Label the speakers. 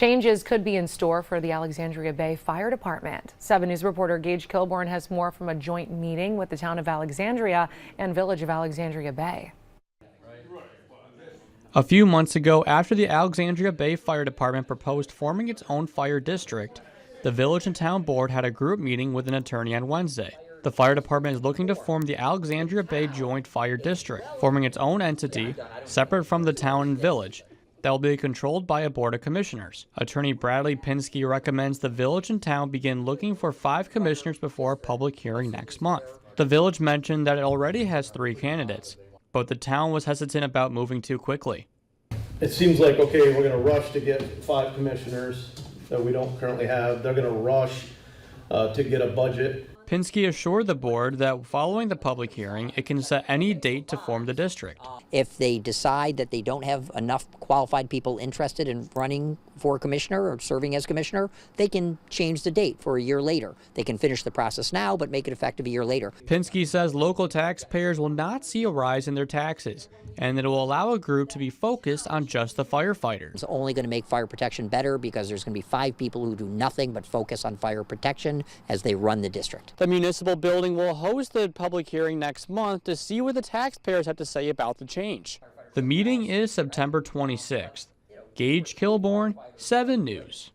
Speaker 1: Changes could be in store for the Alexandria Bay Fire Department. 7 News reporter Gage Kilborn has more from a joint meeting with the town of Alexandria and village of Alexandria Bay.
Speaker 2: A few months ago, after the Alexandria Bay Fire Department proposed forming its own fire district, the village and town board had a group meeting with an attorney on Wednesday. The fire department is looking to form the Alexandria Bay Joint Fire District, forming its own entity, separate from the town and village, that will be controlled by a board of commissioners. Attorney Bradley Pinsky recommends the village and town begin looking for 5 commissioners before a public hearing next month. The village mentioned that it already has 3 candidates, but the town was hesitant about moving too quickly.
Speaker 3: It seems like, okay, we're going to rush to get 5 commissioners that we don't currently have. They're going to rush to get a budget.
Speaker 2: Pinsky assured the board that following the public hearing, it can set any date to form the district.
Speaker 4: If they decide that they don't have enough qualified people interested in running for commissioner or serving as commissioner, they can change the date for a year later. They can finish the process now, but make it effective a year later.
Speaker 2: Pinsky says local taxpayers will not see a rise in their taxes, and that it will allow a group to be focused on just the firefighters.
Speaker 4: It's only going to make fire protection better because there's going to be 5 people who do nothing but focus on fire protection as they run the district.
Speaker 2: The municipal building will host the public hearing next month to see what the taxpayers have to say about the change. The meeting is September 26th. Gage Kilborn, 7 News.